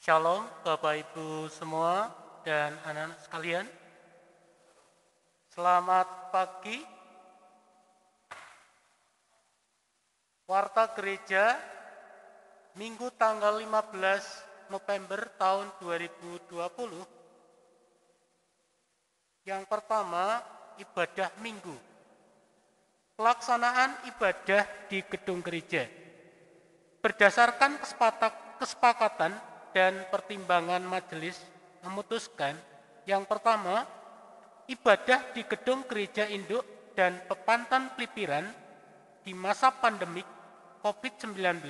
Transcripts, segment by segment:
Shalom Bapak Ibu semua dan anak-anak sekalian. Selamat pagi. Warta Gereja Minggu tanggal 15 November tahun 2020. Yang pertama, ibadah Minggu. Pelaksanaan ibadah di gedung gereja. Berdasarkan kesepakatan dan pertimbangan majelis memutuskan yang pertama, ibadah di gedung gereja induk dan Pepantan Pelipiran di masa pandemik COVID-19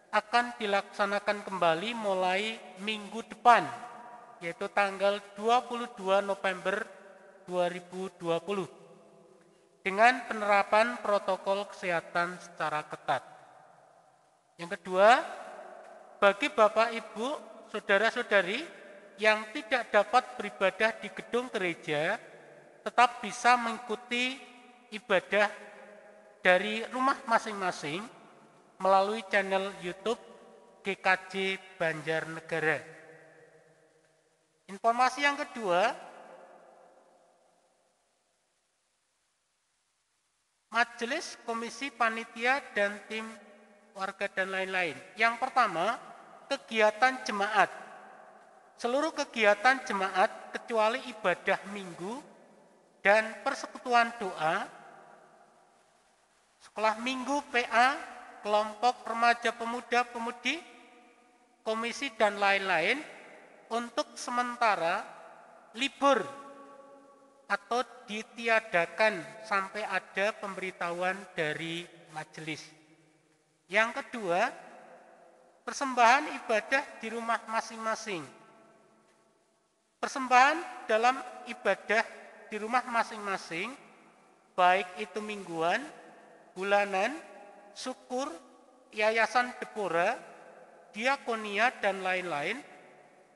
akan dilaksanakan kembali mulai minggu depan, yaitu tanggal 22 November 2020 dengan penerapan protokol kesehatan secara ketat. Yang kedua, bagi Bapak, Ibu, Saudara-saudari yang tidak dapat beribadah di gedung gereja, tetap bisa mengikuti ibadah dari rumah masing-masing melalui channel YouTube GKJ Banjarnegara. Informasi yang kedua, Majelis, Komisi Panitia, dan tim warga dan lain-lain. Yang pertama, kegiatan jemaat. Seluruh kegiatan jemaat kecuali ibadah minggu dan persekutuan doa, sekolah minggu PA, kelompok remaja pemuda pemudi, komisi dan lain-lain untuk sementara libur atau ditiadakan sampai ada pemberitahuan dari majelis. Yang kedua, persembahan ibadah di rumah masing-masing. Persembahan dalam ibadah di rumah masing-masing, baik itu mingguan, bulanan, syukur, yayasan Deborah, diakonia, dan lain-lain,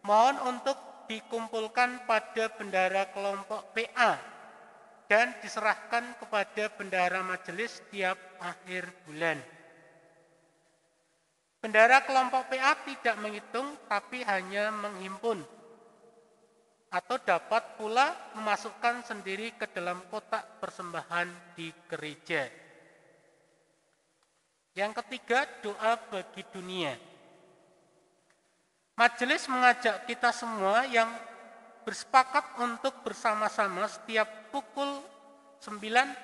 mohon untuk dikumpulkan pada bendahara kelompok PA dan diserahkan kepada bendahara majelis setiap akhir bulan. Bendahara kelompok PA tidak menghitung tapi hanya menghimpun atau dapat pula memasukkan sendiri ke dalam kotak persembahan di gereja. Yang ketiga, doa bagi dunia. Majelis mengajak kita semua yang bersepakat untuk bersama-sama setiap pukul 19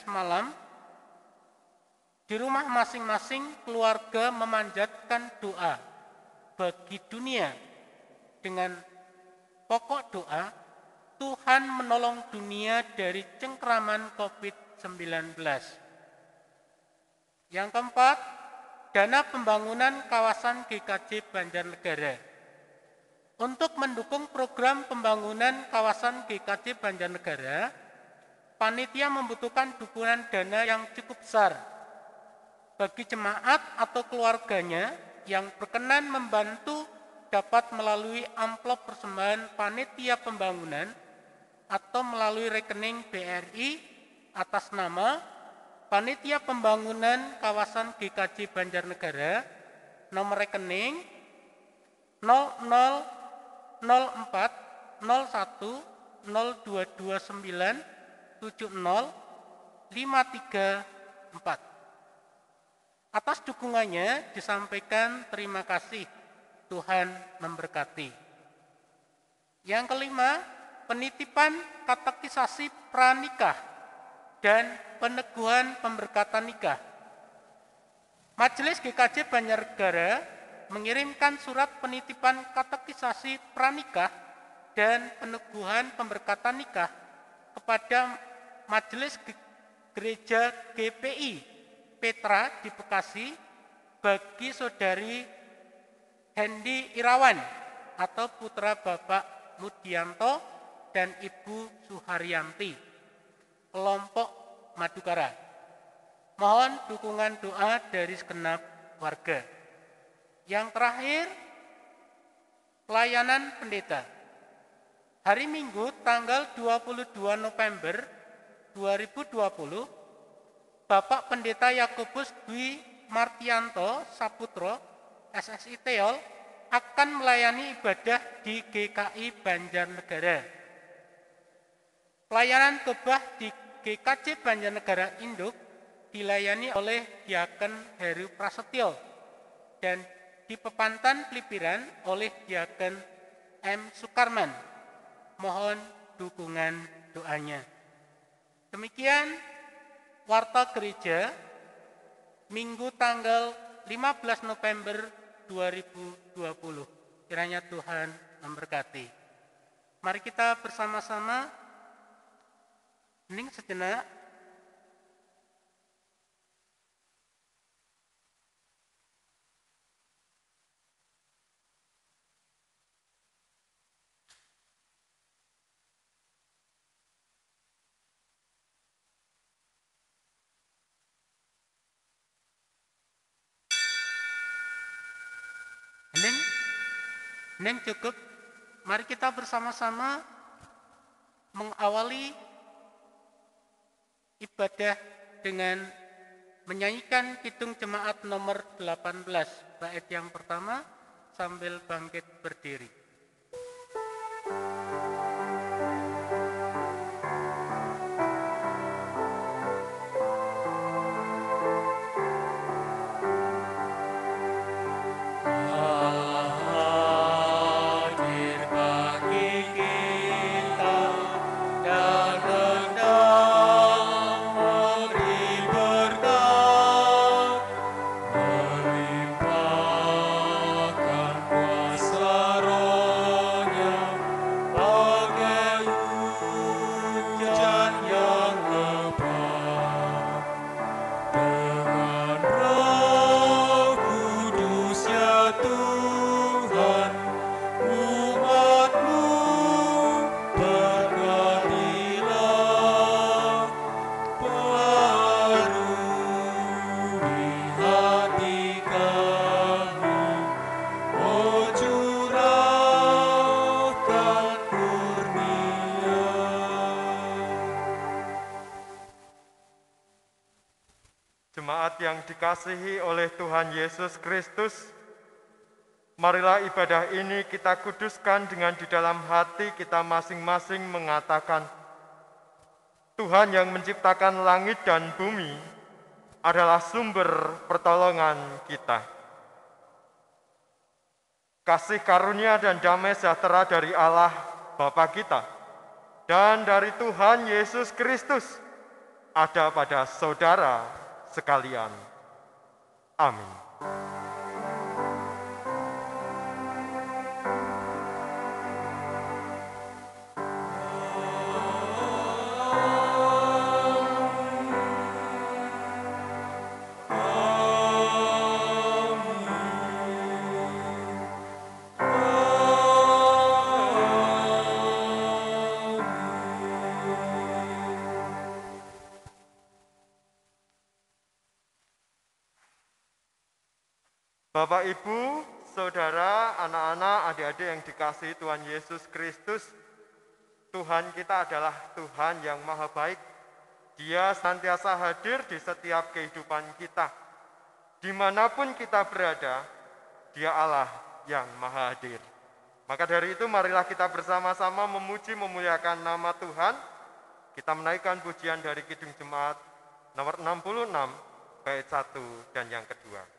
malam di rumah masing-masing keluarga memanjatkan doa bagi dunia dengan pokok doa, Tuhan menolong dunia dari cengkraman COVID-19. Yang keempat, dana pembangunan kawasan GKJ Banjarnegara. Untuk mendukung program pembangunan kawasan GKJ Banjarnegara, panitia membutuhkan dukungan dana yang cukup besar. Bagi jemaat atau keluarganya yang berkenan membantu dapat melalui amplop persembahan panitia pembangunan atau melalui rekening BRI atas nama Panitia Pembangunan Kawasan GKJ Banjarnegara, nomor rekening 0004 01 0229 70 534. Atas dukungannya disampaikan terima kasih. Tuhan memberkati. Yang kelima, penitipan katekisasi pranikah dan peneguhan pemberkatan nikah. Majelis GKJ Banjarnegara mengirimkan surat penitipan katekisasi pranikah dan peneguhan pemberkatan nikah kepada Majelis Gereja GPI Petra di Bekasi bagi saudari Hendi Irawan atau putra Bapak Mudianto dan Ibu Suharyanti, kelompok Madukara. Mohon dukungan doa dari segenap warga. Yang terakhir, pelayanan pendeta. Hari Minggu tanggal 22 November 2020, Bapak Pendeta Yakobus Dwi Martianto Saputro, SSI Teol, akan melayani ibadah di GKI Banjarnegara. Pelayanan khotbah di GKJ Banjarnegara Induk dilayani oleh Diaken Heru Prasetyo dan di Pepantan Pelipiran oleh Diaken M. Sukarman. Mohon dukungan doanya. Demikian Warta Gereja Minggu tanggal 15 November 2020. Kiranya Tuhan memberkati. Mari kita bersama-sama hening sejenak. Hening cukup. Mari kita bersama-sama mengawali ibadah dengan menyanyikan Kidung Jemaat nomor 18, bait yang pertama, sambil bangkit berdiri. Jemaat yang dikasihi oleh Tuhan Yesus Kristus, marilah ibadah ini kita kuduskan dengan di dalam hati kita masing-masing mengatakan, Tuhan yang menciptakan langit dan bumi adalah sumber pertolongan kita. Kasih karunia dan damai sejahtera dari Allah Bapa kita dan dari Tuhan Yesus Kristus ada pada saudara sekalian. Amin. Bapak, Ibu, Saudara, anak-anak, adik-adik yang dikasihi Tuhan Yesus Kristus, Tuhan kita adalah Tuhan yang maha baik. Dia senantiasa hadir di setiap kehidupan kita. Dimanapun kita berada, Dia Allah yang maha hadir. Maka dari itu marilah kita bersama-sama memuji memuliakan nama Tuhan. Kita menaikkan pujian dari Kidung Jemaat nomor 66, bait 1 dan yang kedua.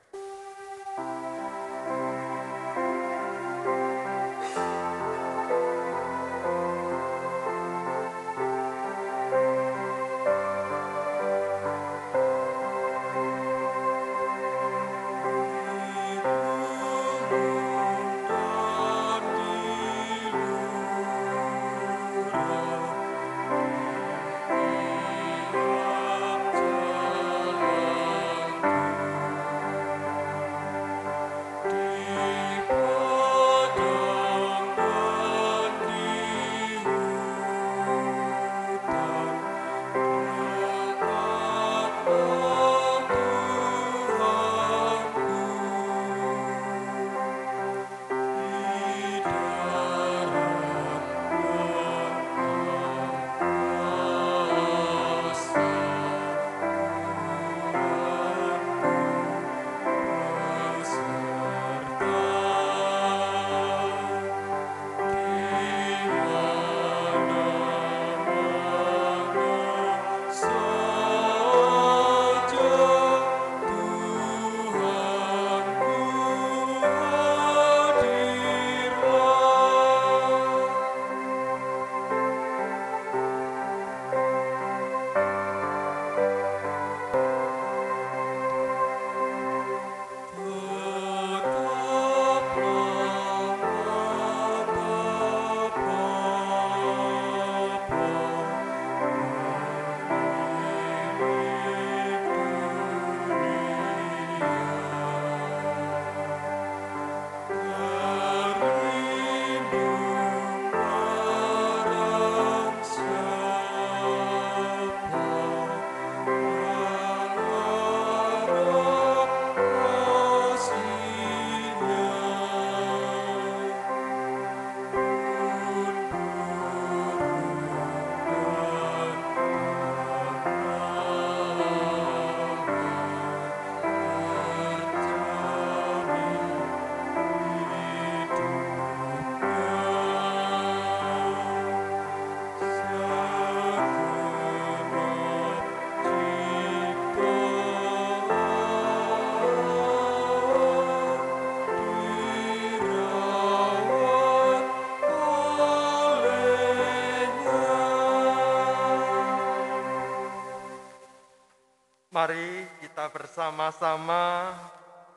Mari kita bersama-sama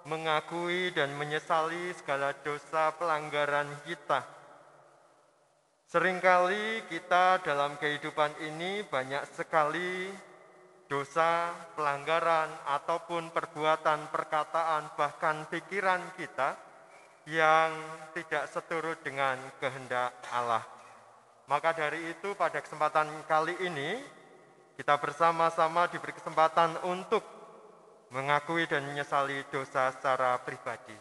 mengakui dan menyesali segala dosa pelanggaran kita. Seringkali kita dalam kehidupan ini banyak sekali dosa, pelanggaran, ataupun perbuatan, perkataan, bahkan pikiran kita yang tidak seturut dengan kehendak Allah. Maka dari itu pada kesempatan kali ini kita bersama-sama diberi kesempatan untuk mengakui dan menyesali dosa secara pribadi.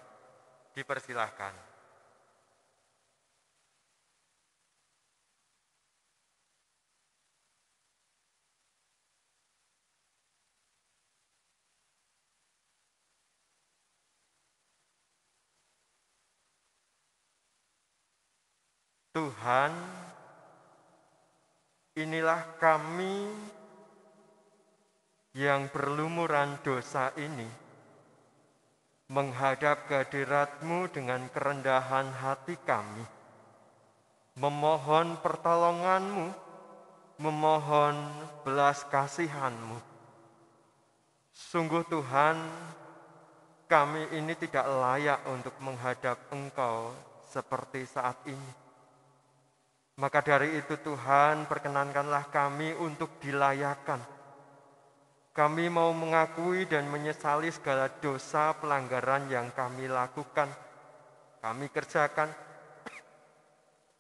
Dipersilahkan. Tuhan, inilah kami yang berlumuran dosa ini, menghadap kehadirat-Mu dengan kerendahan hati kami, memohon pertolongan-Mu, memohon belas kasihan-Mu. Sungguh Tuhan, kami ini tidak layak untuk menghadap Engkau seperti saat ini. Maka dari itu Tuhan, perkenankanlah kami untuk dilayakan. Kami mau mengakui dan menyesali segala dosa pelanggaran yang kami lakukan, kami kerjakan,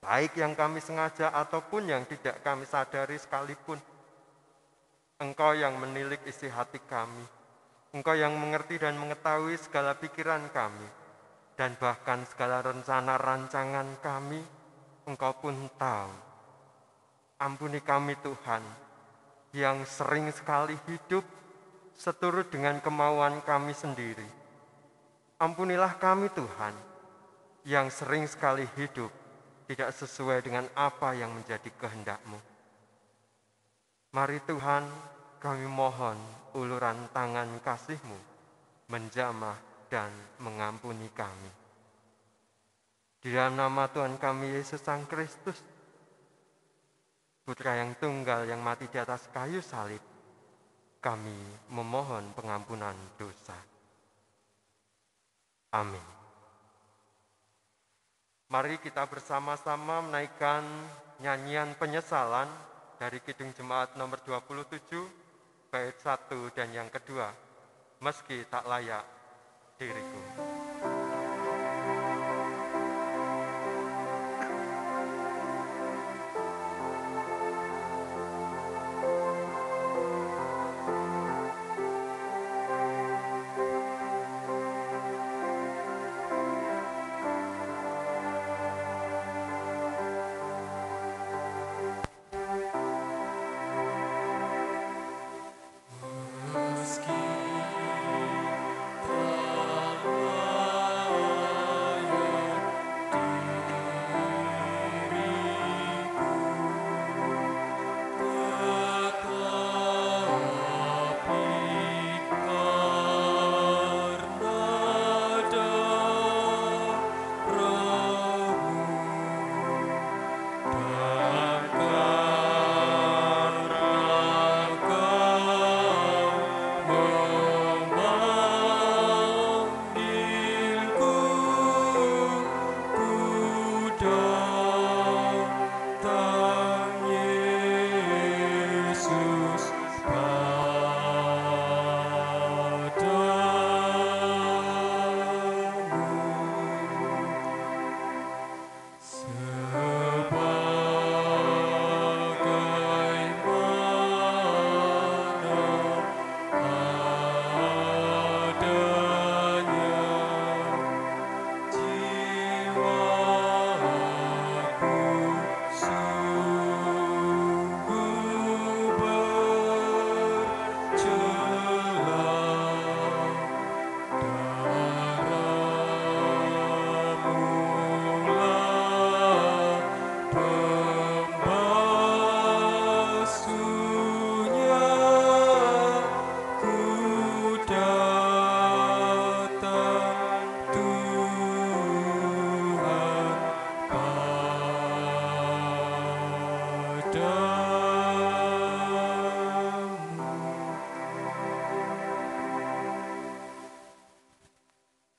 baik yang kami sengaja ataupun yang tidak kami sadari sekalipun. Engkau yang menilik isi hati kami, Engkau yang mengerti dan mengetahui segala pikiran kami, dan bahkan segala rencana rancangan kami, Engkau pun tahu. Ampuni kami Tuhan, yang sering sekali hidup seturut dengan kemauan kami sendiri. Ampunilah kami Tuhan, yang sering sekali hidup tidak sesuai dengan apa yang menjadi kehendak-Mu. Mari Tuhan, kami mohon uluran tangan kasih-Mu menjamah dan mengampuni kami. Di dalam nama Tuhan kami Yesus Sang Kristus, Putra yang tunggal yang mati di atas kayu salib, kami memohon pengampunan dosa. Amin. Mari kita bersama-sama menaikkan nyanyian penyesalan dari Kidung Jemaat nomor 27, bait 1 dan yang kedua, meski tak layak diriku. Meski tak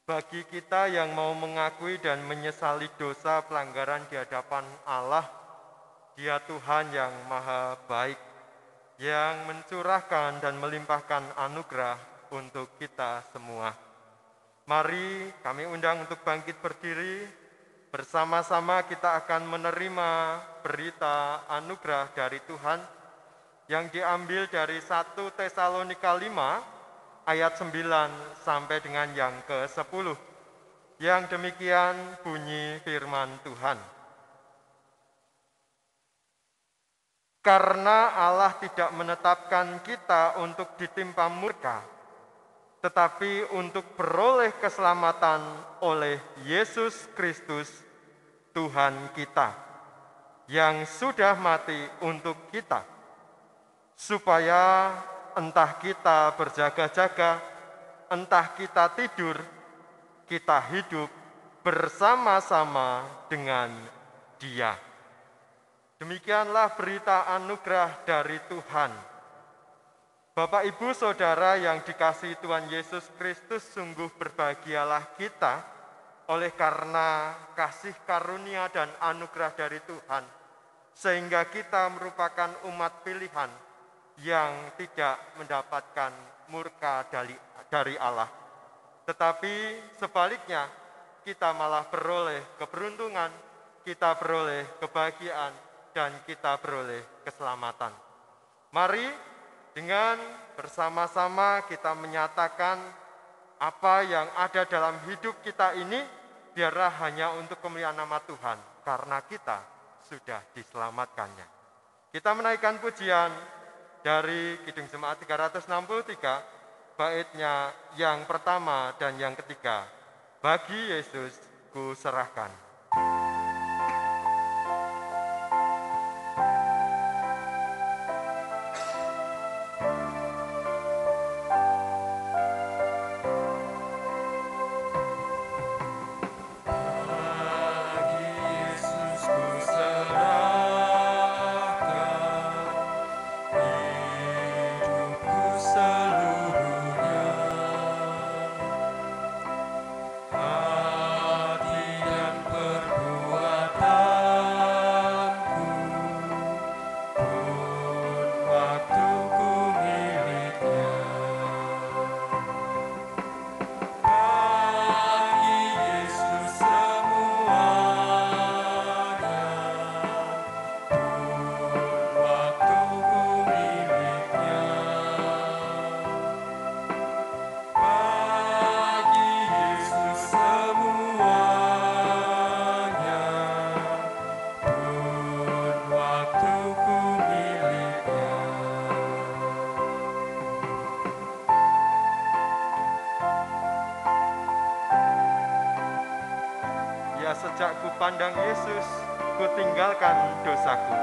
Bagi kita yang mau mengakui dan menyesali dosa pelanggaran di hadapan Allah, Dia Tuhan yang Maha Baik, yang mencurahkan dan melimpahkan anugerah untuk kita semua. Mari kami undang untuk bangkit berdiri, bersama-sama kita akan menerima berita anugerah dari Tuhan yang diambil dari 1 Tesalonika 5 ayat 9 sampai dengan yang ke-10. Yang demikian bunyi firman Tuhan. Karena Allah tidak menetapkan kita untuk ditimpa murka, tetapi untuk beroleh keselamatan oleh Yesus Kristus, Tuhan kita, yang sudah mati untuk kita, supaya entah kita berjaga-jaga, entah kita tidur, kita hidup bersama-sama dengan Dia. Demikianlah berita anugerah dari Tuhan. Bapak, Ibu, Saudara yang dikasihi Tuhan Yesus Kristus, sungguh berbahagialah kita oleh karena kasih karunia dan anugerah dari Tuhan, sehingga kita merupakan umat pilihan yang tidak mendapatkan murka dari Allah. Tetapi sebaliknya, kita malah beroleh keberuntungan, kita beroleh kebahagiaan, dan kita beroleh keselamatan. Mari dengan bersama-sama kita menyatakan apa yang ada dalam hidup kita ini biarlah hanya untuk kemuliaan nama Tuhan, karena kita sudah diselamatkannya. Kita menaikkan pujian dari Kidung Jemaat 363, baitnya yang pertama dan yang ketiga. Bagi Yesus ku serahkan. Sejak ku pandang Yesus, ku tinggalkan dosaku.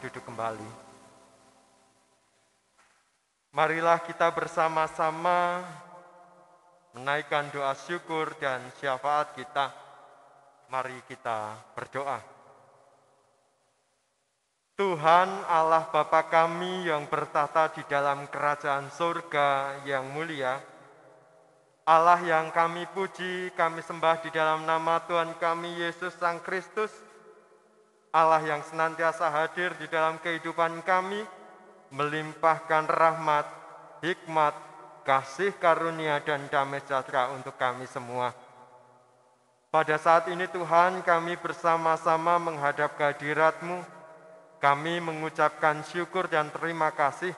Duduk kembali. Marilah kita bersama-sama menaikkan doa syukur dan syafaat kita. Mari kita berdoa. Tuhan Allah Bapa kami yang bertata di dalam kerajaan surga yang mulia, Allah yang kami puji, kami sembah di dalam nama Tuhan kami Yesus Sang Kristus, Allah yang senantiasa hadir di dalam kehidupan kami, melimpahkan rahmat, hikmat, kasih karunia dan damai sejahtera untuk kami semua. Pada saat ini Tuhan, kami bersama-sama menghadap kehadirat-Mu. Kami mengucapkan syukur dan terima kasih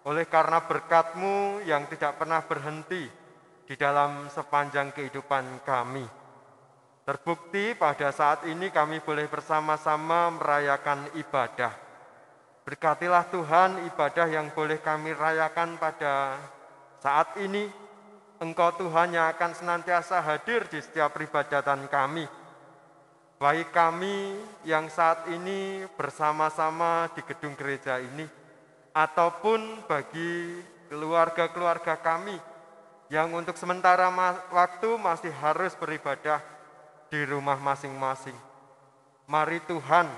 oleh karena berkat-Mu yang tidak pernah berhenti di dalam sepanjang kehidupan kami. Terbukti pada saat ini kami boleh bersama-sama merayakan ibadah. Berkatilah Tuhan ibadah yang boleh kami rayakan pada saat ini. Engkau Tuhan yang akan senantiasa hadir di setiap peribadatan kami. Baik kami yang saat ini bersama-sama di gedung gereja ini, ataupun bagi keluarga-keluarga kami yang untuk sementara waktu masih harus beribadah di rumah masing-masing. Mari Tuhan,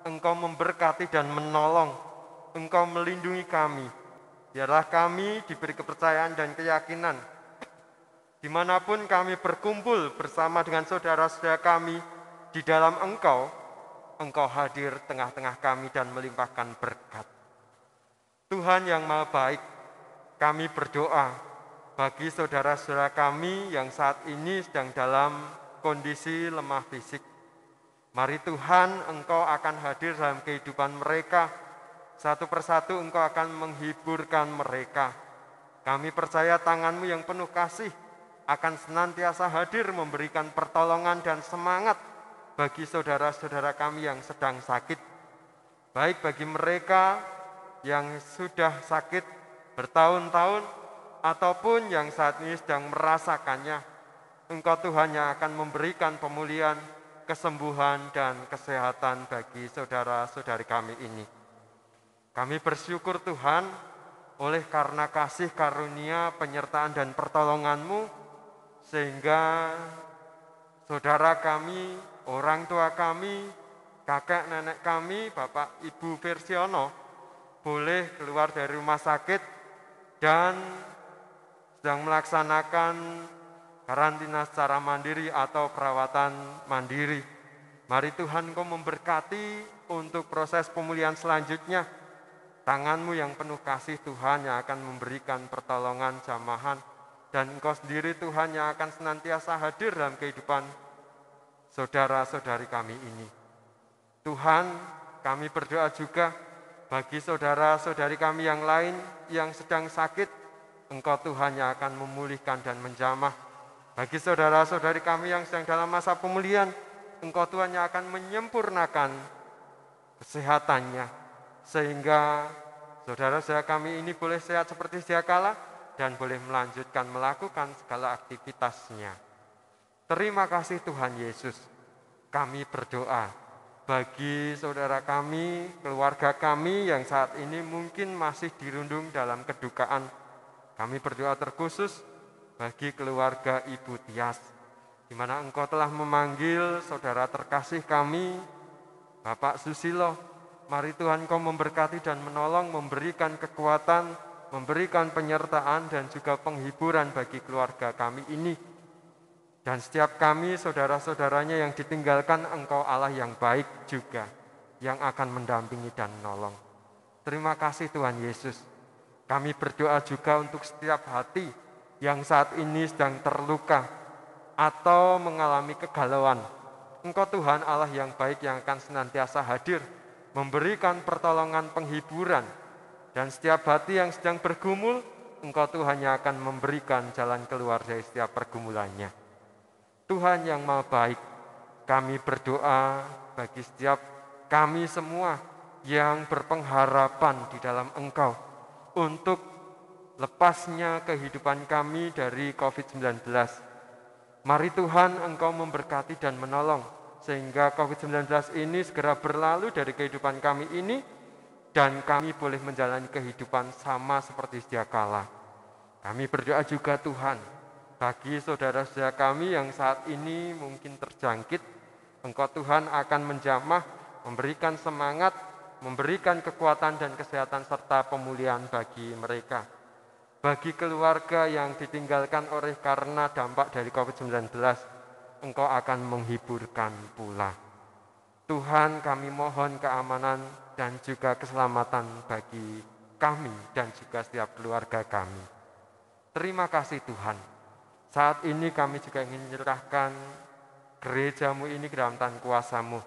Engkau memberkati dan menolong, Engkau melindungi kami. Biarlah kami diberi kepercayaan dan keyakinan, dimanapun kami berkumpul bersama dengan saudara-saudara kami di dalam Engkau, Engkau hadir tengah-tengah kami dan melimpahkan berkat. Tuhan yang Maha Baik, kami berdoa bagi saudara-saudara kami yang saat ini sedang dalam kondisi lemah fisik. Mari Tuhan, Engkau akan hadir dalam kehidupan mereka. Satu persatu Engkau akan menghiburkan mereka. Kami percaya tangan-Mu yang penuh kasih akan senantiasa hadir memberikan pertolongan dan semangat bagi saudara-saudara kami yang sedang sakit. Baik bagi mereka yang sudah sakit bertahun-tahun ataupun yang saat ini sedang merasakannya. Engkau Tuhan yang akan memberikan pemulihan, kesembuhan dan kesehatan bagi saudara-saudari kami ini. Kami bersyukur Tuhan oleh karena kasih karunia, penyertaan dan pertolongan-Mu, sehingga saudara kami, orang tua kami, kakek nenek kami, Bapak Ibu Versiono, boleh keluar dari rumah sakit dan sedang melaksanakan karantina secara mandiri atau perawatan mandiri. Mari Tuhan Engkau memberkati untuk proses pemulihan selanjutnya. Tangan-Mu yang penuh kasih Tuhan yang akan memberikan pertolongan jamahan, dan Engkau sendiri Tuhan yang akan senantiasa hadir dalam kehidupan saudara-saudari kami ini. Tuhan, kami berdoa juga bagi saudara-saudari kami yang lain yang sedang sakit, Engkau Tuhan yang akan memulihkan dan menjamah. Bagi saudara-saudari kami yang sedang dalam masa pemulihan, Engkau Tuhan yang akan menyempurnakan kesehatannya, sehingga saudara-saudara kami ini boleh sehat seperti sedia kala dan boleh melanjutkan melakukan segala aktivitasnya. Terima kasih Tuhan Yesus. Kami berdoa bagi saudara kami, keluarga kami yang saat ini mungkin masih dirundung dalam kedukaan. Kami berdoa terkhusus bagi keluarga Ibu Tias, di mana Engkau telah memanggil saudara terkasih kami, Bapak Susilo. Mari Tuhan Engkau memberkati dan menolong, memberikan kekuatan, memberikan penyertaan dan juga penghiburan bagi keluarga kami ini. Dan setiap kami, saudara-saudaranya yang ditinggalkan, Engkau Allah yang baik juga, yang akan mendampingi dan menolong. Terima kasih Tuhan Yesus. Kami berdoa juga untuk setiap hati yang saat ini sedang terluka atau mengalami kegalauan. Engkau Tuhan Allah yang baik yang akan senantiasa hadir, memberikan pertolongan penghiburan, dan setiap hati yang sedang bergumul, Engkau Tuhan yang akan memberikan jalan keluar dari setiap pergumulannya. Tuhan yang Maha Baik, kami berdoa bagi setiap kami semua yang berpengharapan di dalam Engkau untuk lepasnya kehidupan kami dari COVID-19. Mari Tuhan Engkau memberkati dan menolong, sehingga COVID-19 ini segera berlalu dari kehidupan kami ini, dan kami boleh menjalani kehidupan sama seperti sedia kala. Kami berdoa juga Tuhan, bagi saudara-saudara kami yang saat ini mungkin terjangkit, Engkau Tuhan akan menjamah, memberikan semangat, memberikan kekuatan dan kesehatan serta pemulihan bagi mereka. Bagi keluarga yang ditinggalkan oleh karena dampak dari COVID-19, Engkau akan menghiburkan pula. Tuhan, kami mohon keamanan dan juga keselamatan bagi kami dan juga setiap keluarga kami. Terima kasih Tuhan. Saat ini kami juga ingin menyerahkan gerejamu ini ke dalam tangan kuasa-Mu.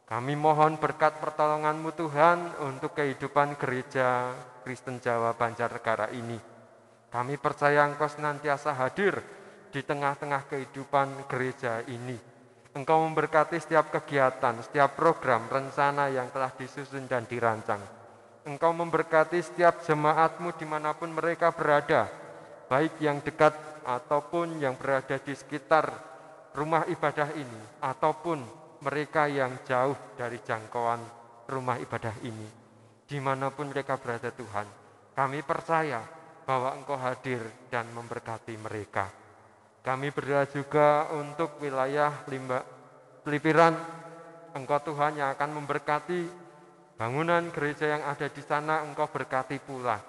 Kami mohon berkat pertolongan-Mu Tuhan untuk kehidupan gereja Kristen Jawa Banjarnegara ini. Kami percaya Engkau senantiasa hadir di tengah-tengah kehidupan gereja ini. Engkau memberkati setiap kegiatan, setiap program, rencana yang telah disusun dan dirancang. Engkau memberkati setiap jemaat-Mu dimanapun mereka berada, baik yang dekat ataupun yang berada di sekitar rumah ibadah ini, ataupun mereka yang jauh dari jangkauan rumah ibadah ini. Dimanapun mereka berada Tuhan, kami percaya bahwa Engkau hadir dan memberkati mereka. Kami berdoa juga untuk wilayah Pelipiran, Engkau Tuhan yang akan memberkati bangunan gereja yang ada di sana, Engkau berkati pula.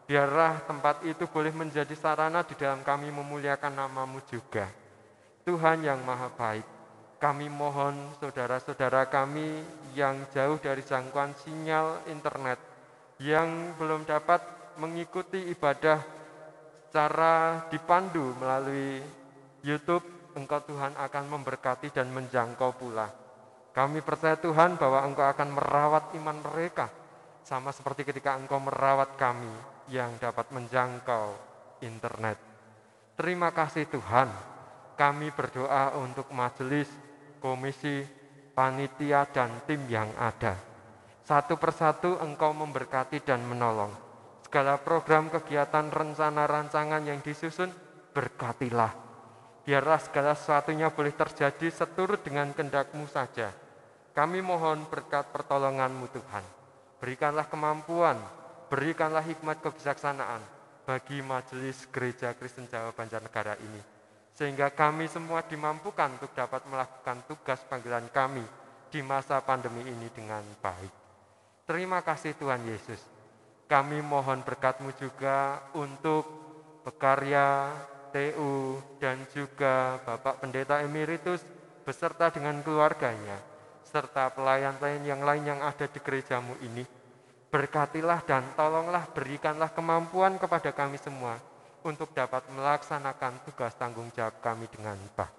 Biarlah tempat itu boleh menjadi sarana di dalam kami memuliakan nama-Mu juga. Tuhan yang maha baik, kami mohon saudara-saudara kami yang jauh dari jangkauan sinyal internet, yang belum dapat mengikuti ibadah secara dipandu melalui YouTube, Engkau Tuhan akan memberkati dan menjangkau pula. Kami percaya Tuhan bahwa Engkau akan merawat iman mereka, sama seperti ketika Engkau merawat kami yang dapat menjangkau internet. Terima kasih Tuhan, kami berdoa untuk majelis, komisi, panitia, dan tim yang ada. Satu persatu Engkau memberkati dan menolong. Segala program, kegiatan, rencana, rancangan yang disusun, berkatilah. Biarlah segala sesuatunya boleh terjadi seturut dengan kehendak-Mu saja. Kami mohon berkat pertolongan-Mu Tuhan. Berikanlah kemampuan, berikanlah hikmat kebijaksanaan bagi majelis Gereja Kristen Jawa Banjarnegara ini. Sehingga kami semua dimampukan untuk dapat melakukan tugas panggilan kami di masa pandemi ini dengan baik. Terima kasih Tuhan Yesus. Kami mohon berkat-Mu juga untuk pekarya, TU, dan juga Bapak Pendeta Emeritus beserta dengan keluarganya, serta pelayan-pelayan yang lain yang ada di gereja-Mu ini. Berkatilah dan tolonglah, berikanlah kemampuan kepada kami semua untuk dapat melaksanakan tugas tanggung jawab kami dengan baik.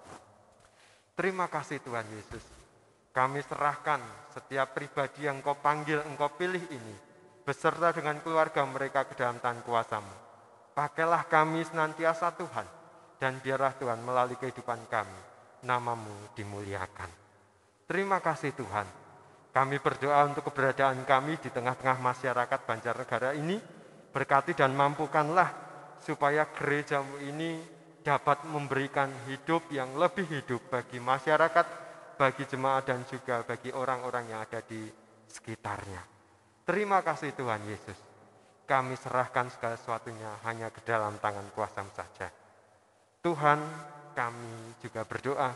Terima kasih Tuhan Yesus. Kami serahkan setiap pribadi yang Engkau panggil, Engkau pilih ini, beserta dengan keluarga mereka ke dalam tangan kuasa-Mu. Pakailah kami senantiasa Tuhan, dan biarlah Tuhan melalui kehidupan kami, nama-Mu dimuliakan. Terima kasih Tuhan. Kami berdoa untuk keberadaan kami di tengah-tengah masyarakat Banjarnegara ini. Berkati dan mampukanlah supaya gereja-Mu ini dapat memberikan hidup yang lebih hidup bagi masyarakat, bagi jemaat dan juga bagi orang-orang yang ada di sekitarnya. Terima kasih Tuhan Yesus. Kami serahkan segala sesuatunya hanya ke dalam tangan kuasa-Mu saja. Tuhan, kami juga berdoa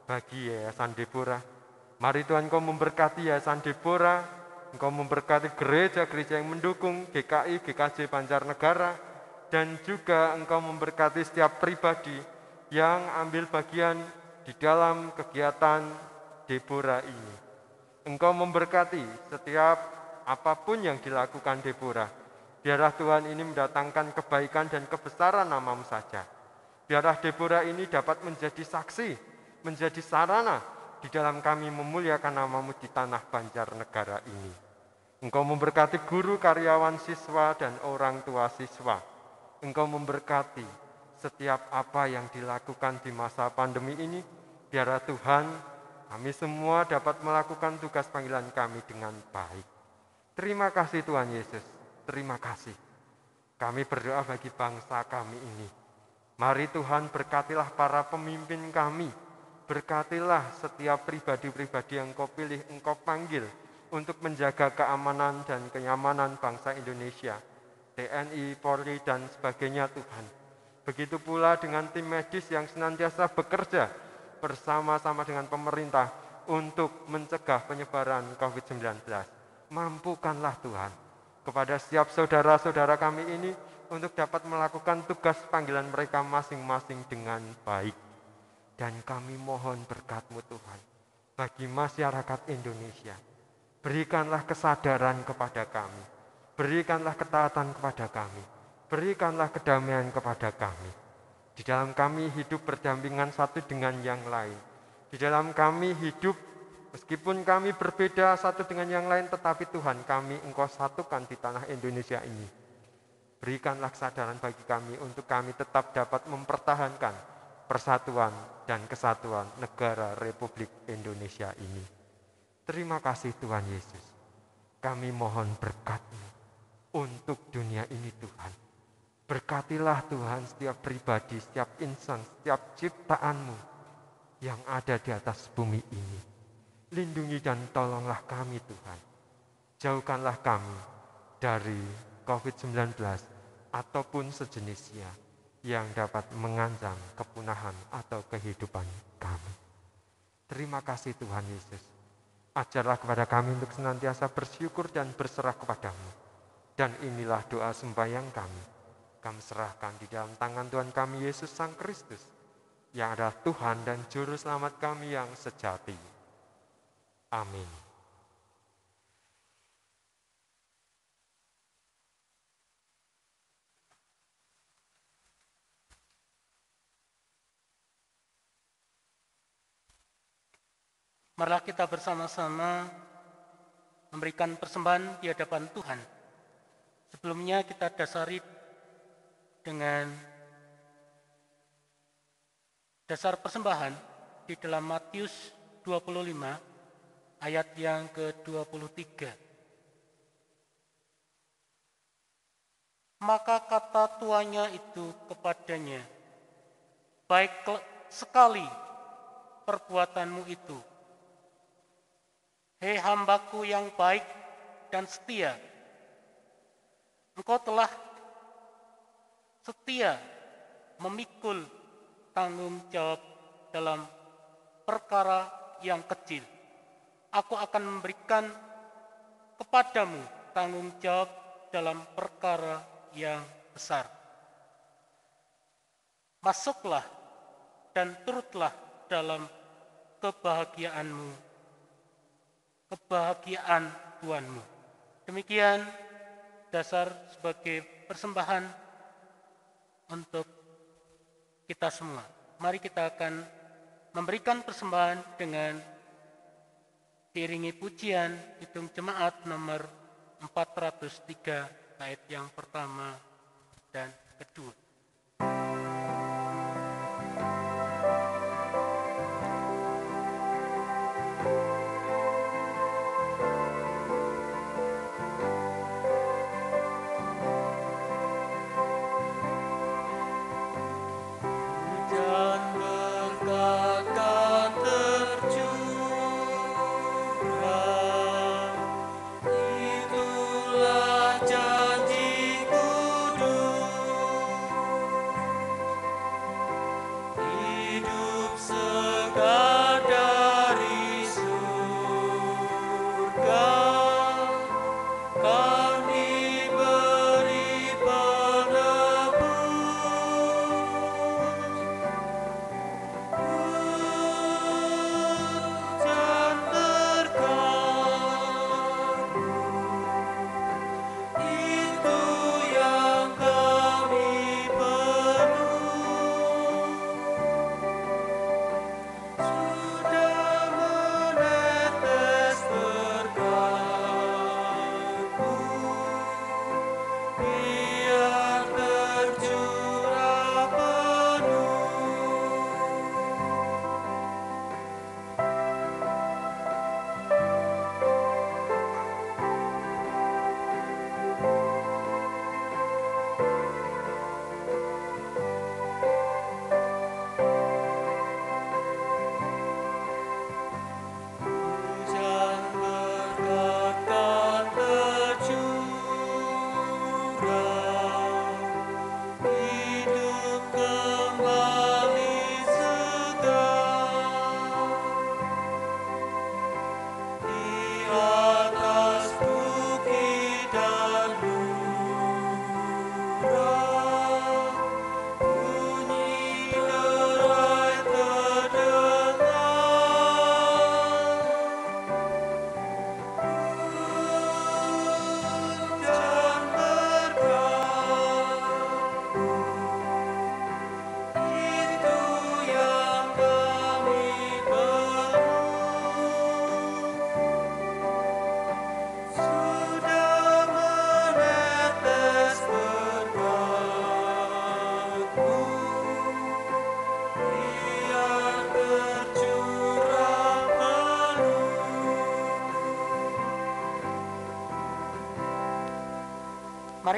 bagi Yayasan Deborah. Mari Tuhan Engkau memberkati Yayasan Deborah, Engkau memberkati gereja-gereja yang mendukung GKI, GKJ Banjarnegara, dan juga Engkau memberkati setiap pribadi yang ambil bagian di dalam kegiatan Deborah ini. Engkau memberkati setiap apapun yang dilakukan Deborah. Biarlah Tuhan ini mendatangkan kebaikan dan kebesaran nama-Mu saja. Biarlah Deborah ini dapat menjadi saksi, menjadi sarana di dalam kami memuliakan nama-Mu di tanah Banjarnegara ini. Engkau memberkati guru, karyawan, siswa, dan orang tua siswa. Engkau memberkati setiap apa yang dilakukan di masa pandemi ini. Biarlah Tuhan, kami semua dapat melakukan tugas panggilan kami dengan baik. Terima kasih Tuhan Yesus, terima kasih. Kami berdoa bagi bangsa kami ini. Mari Tuhan berkatilah para pemimpin kami. Berkatilah setiap pribadi-pribadi yang Engkau pilih, Engkau panggil untuk menjaga keamanan dan kenyamanan bangsa Indonesia, TNI, Polri, dan sebagainya Tuhan. Begitu pula dengan tim medis yang senantiasa bekerja bersama-sama dengan pemerintah untuk mencegah penyebaran COVID-19. Mampukanlah Tuhan kepada setiap saudara-saudara kami ini untuk dapat melakukan tugas panggilan mereka masing-masing dengan baik. Dan kami mohon berkat-Mu Tuhan bagi masyarakat Indonesia. Berikanlah kesadaran kepada kami, berikanlah ketaatan kepada kami, Berikanlah kedamaian kepada kami. Di dalam kami hidup berdampingan satu dengan yang lain. Di dalam kami hidup, meskipun kami berbeda satu dengan yang lain, tetapi Tuhan kami Engkau satukan di tanah Indonesia ini. Berikanlah kesadaran bagi kami untuk kami tetap dapat mempertahankan persatuan dan kesatuan negara Republik Indonesia ini. Terima kasih Tuhan Yesus. Kami mohon berkat-Mu untuk dunia ini Tuhan. Berkatilah Tuhan setiap pribadi, setiap insan, setiap ciptaan-Mu yang ada di atas bumi ini. Lindungi dan tolonglah kami Tuhan. Jauhkanlah kami dari COVID-19 ataupun sejenisnya yang dapat mengancam kepunahan atau kehidupan kami. Terima kasih Tuhan Yesus. Ajarlah kepada kami untuk senantiasa bersyukur dan berserah kepada-Mu. Dan inilah doa sembahyang kami. Kami serahkan di dalam tangan Tuhan kami Yesus Sang Kristus, yang adalah Tuhan dan Juru Selamat kami yang sejati. Amin. Marilah kita bersama-sama memberikan persembahan di hadapan Tuhan. Sebelumnya kita dasari dengan dasar persembahan di dalam Matius 25 ayat yang ke-23. Maka kata tuannya itu kepadanya, baik sekali perbuatanmu itu, hei hambaku yang baik dan setia. Engkau telah setia memikul tanggung jawab dalam perkara yang kecil. Aku akan memberikan kepadamu tanggung jawab dalam perkara yang besar. Masuklah dan turutlah dalam kebahagiaanmu, kebahagiaan Tuhanmu. Demikian dasar sebagai persembahan untuk kita semua. Mari kita akan memberikan persembahan dengan diiringi pujian Hitung Jemaat nomor 403 bait yang pertama dan kedua. Itulah janji kudus.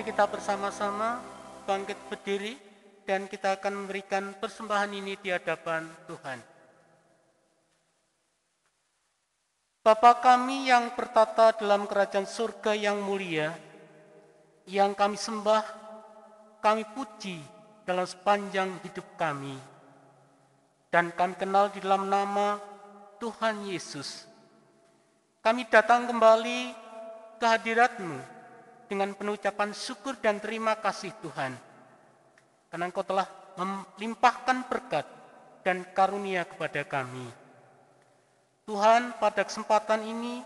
Mari kita bersama-sama bangkit berdiri dan kita akan memberikan persembahan ini di hadapan Tuhan. Bapa kami yang bertata dalam kerajaan surga yang mulia, yang kami sembah, kami puji dalam sepanjang hidup kami, dan kami kenal di dalam nama Tuhan Yesus. Kami datang kembali ke hadirat-Mu dengan penuh ucapan syukur dan terima kasih Tuhan, karena Engkau telah melimpahkan berkat dan karunia kepada kami. Tuhan, pada kesempatan ini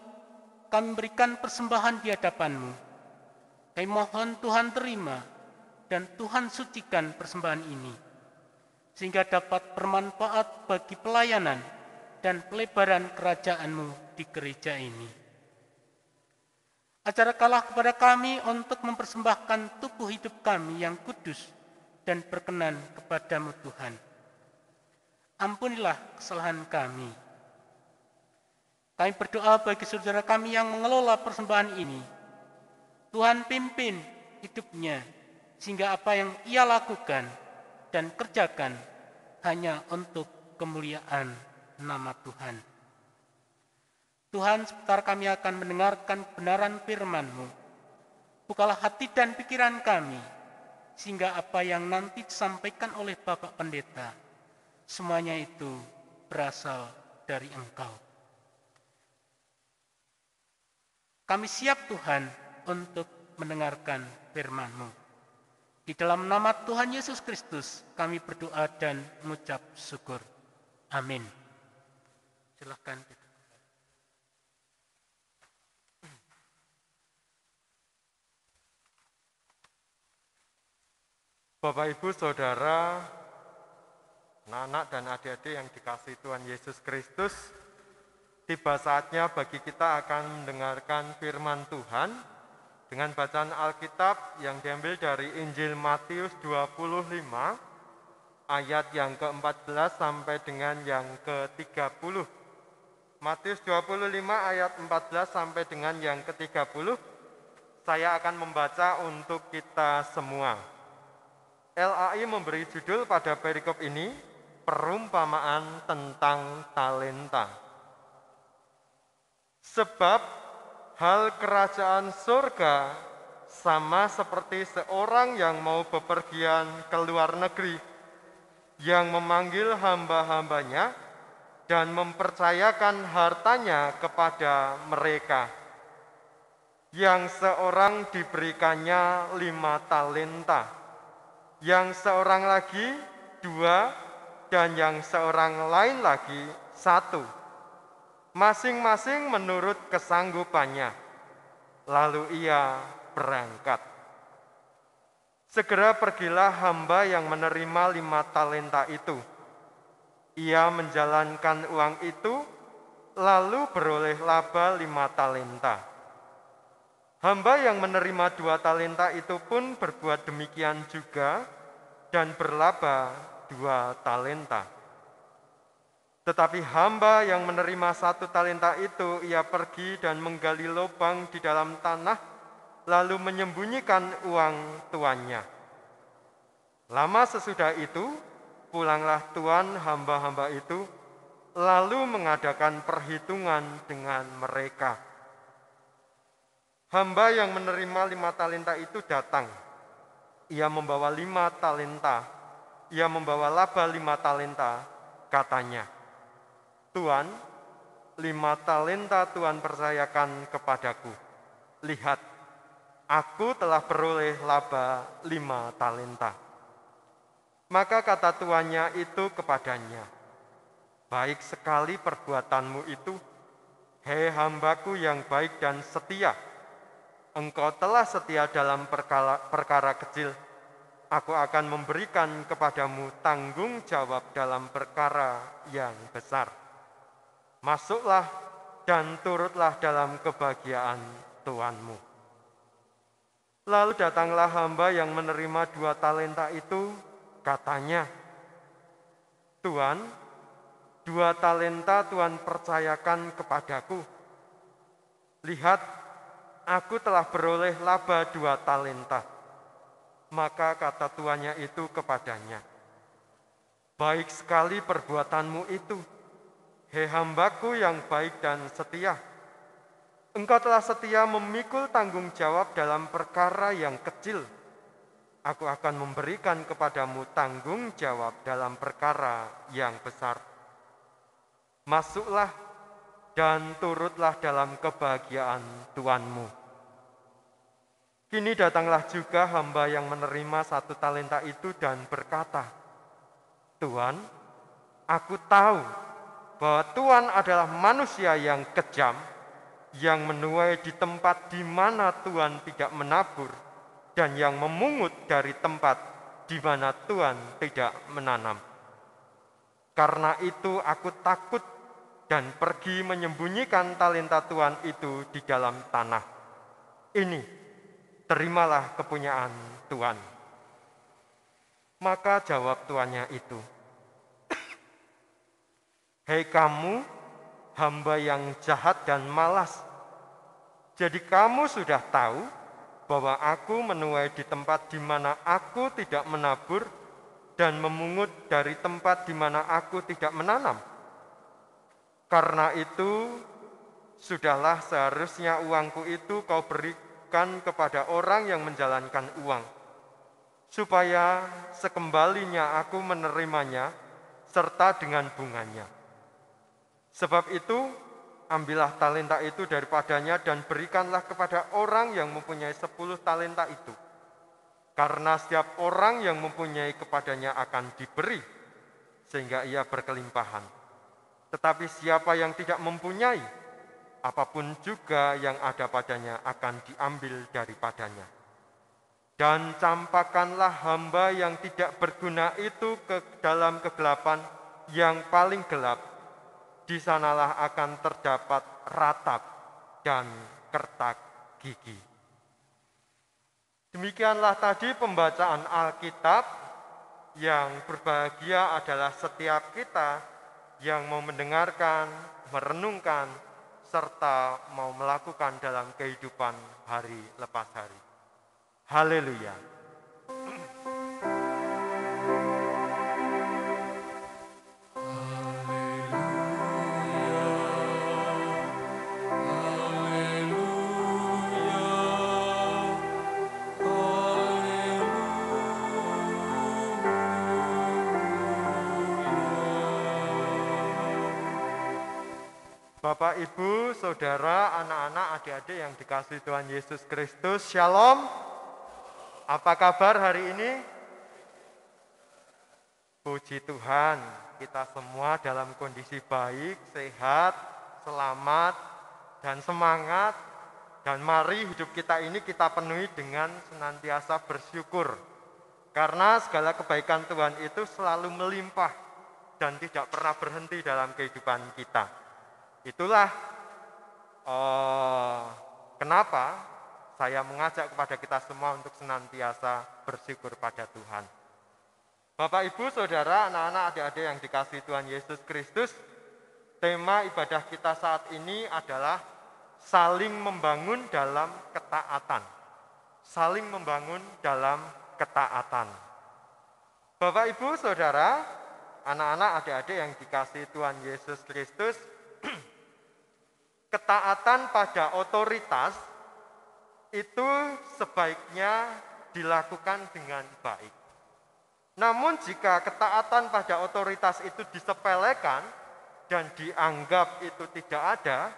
kami berikan persembahan di hadapan-Mu. Kami mohon Tuhan terima dan Tuhan sucikan persembahan ini, sehingga dapat bermanfaat bagi pelayanan dan pelebaran kerajaan-Mu di gereja ini. Ajarkanlah kepada kami untuk mempersembahkan tubuh hidup kami yang kudus dan berkenan kepada-Mu Tuhan. Ampunilah kesalahan kami. Kami berdoa bagi saudara kami yang mengelola persembahan ini. Tuhan pimpin hidupnya, sehingga apa yang ia lakukan dan kerjakan hanya untuk kemuliaan nama Tuhan. Tuhan, sebentar kami akan mendengarkan kebenaran firman-Mu. Bukalah hati dan pikiran kami, sehingga apa yang nanti disampaikan oleh Bapak Pendeta, semuanya itu berasal dari Engkau. Kami siap Tuhan untuk mendengarkan firman-Mu. Di dalam nama Tuhan Yesus Kristus kami berdoa dan mengucap syukur. Amin. Silakan. Bapak, Ibu, Saudara, anak-anak dan adik-adik yang dikasihi Tuhan Yesus Kristus, tiba saatnya bagi kita akan mendengarkan firman Tuhan dengan bacaan Alkitab yang diambil dari Injil Matius 25 ayat yang ke-14 sampai dengan yang ke-30. Matius 25 ayat 14 sampai dengan yang ke-30. Saya akan membaca untuk kita semua. LAI memberi judul pada perikop ini, perumpamaan tentang talenta. Sebab hal kerajaan surga sama seperti seorang yang mau bepergian ke luar negeri, yang memanggil hamba-hambanya dan mempercayakan hartanya kepada mereka. Yang seorang diberikannya 5 talenta, yang seorang lagi 2, dan yang seorang lain lagi 1. Masing-masing menurut kesanggupannya. Lalu ia berangkat. Segera pergilah hamba yang menerima 5 talenta itu. Ia menjalankan uang itu, lalu beroleh laba 5 talenta. Hamba yang menerima 2 talenta itu pun berbuat demikian juga dan berlaba 2 talenta. Tetapi hamba yang menerima 1 talenta itu, ia pergi dan menggali lubang di dalam tanah, lalu menyembunyikan uang tuannya. Lama sesudah itu, pulanglah tuan hamba-hamba itu, lalu mengadakan perhitungan dengan mereka. Hamba yang menerima 5 talenta itu datang. Ia membawa 5 talenta. Ia membawa laba 5 talenta, katanya. Tuan, 5 talenta Tuhan percayakan kepadaku. Lihat, aku telah beroleh laba 5 talenta. Maka kata tuannya itu kepadanya, baik sekali perbuatanmu itu, hei hambaku yang baik dan setia. Engkau telah setia dalam perkara kecil, aku akan memberikan kepadamu tanggung jawab dalam perkara yang besar. Masuklah dan turutlah dalam kebahagiaan Tuanmu. Lalu datanglah hamba yang menerima 2 talenta itu, katanya, Tuan, 2 talenta Tuhan percayakan kepadaku. Lihat, aku telah beroleh laba 2 talenta. Maka kata tuannya itu kepadanya, baik sekali perbuatanmu itu, hei hambaku yang baik dan setia. Engkau telah setia memikul tanggung jawab dalam perkara yang kecil. Aku akan memberikan kepadamu tanggung jawab dalam perkara yang besar. Masuklah dan turutlah dalam kebahagiaan Tuanmu. Kini datanglah juga hamba yang menerima 1 talenta itu dan berkata, Tuan, aku tahu bahwa Tuan adalah manusia yang kejam, yang menuai di tempat di mana Tuan tidak menabur, dan yang memungut dari tempat di mana Tuan tidak menanam. Karena itu aku takut dan pergi menyembunyikan talenta Tuan itu di dalam tanah. Ini, terimalah kepunyaan Tuan. Maka jawab tuannya itu, hei kamu, hamba yang jahat dan malas. Jadi kamu sudah tahu bahwa aku menuai di tempat di mana aku tidak menabur dan memungut dari tempat di mana aku tidak menanam. Karena itu, sudahlah seharusnya uangku itu kau berikan kepada orang yang menjalankan uang, supaya sekembalinya aku menerimanya serta dengan bunganya. Sebab itu, ambillah talenta itu daripadanya dan berikanlah kepada orang yang mempunyai 10 talenta itu. Karena setiap orang yang mempunyai kepadanya akan diberi, sehingga ia berkelimpahan. Tetapi siapa yang tidak mempunyai, apapun juga yang ada padanya akan diambil daripadanya. Dan campakkanlah hamba yang tidak berguna itu ke dalam kegelapan yang paling gelap. Di sanalah akan terdapat ratap dan kertak gigi. Demikianlah tadi pembacaan Alkitab. Yang berbahagia adalah setiap kita yang mau mendengarkan, merenungkan, serta mau melakukan dalam kehidupan hari lepas hari. Haleluya. Bapak, Ibu, Saudara, anak-anak, adik-adik yang dikasihi Tuhan Yesus Kristus, Shalom. Apa kabar hari ini? Puji Tuhan, kita semua dalam kondisi baik, sehat, selamat, dan semangat. Dan mari hidup kita ini kita penuhi dengan senantiasa bersyukur. Karena segala kebaikan Tuhan itu selalu melimpah dan tidak pernah berhenti dalam kehidupan kita. Itulah kenapa saya mengajak kepada kita semua untuk senantiasa bersyukur pada Tuhan. Bapak, Ibu, Saudara, anak-anak, adik-adik yang dikasihi Tuhan Yesus Kristus, tema ibadah kita saat ini adalah saling membangun dalam ketaatan. Saling membangun dalam ketaatan. Bapak, Ibu, Saudara, anak-anak, adik-adik yang dikasihi Tuhan Yesus Kristus, ketaatan pada otoritas itu sebaiknya dilakukan dengan baik. Namun jika ketaatan pada otoritas itu disepelekan dan dianggap itu tidak ada,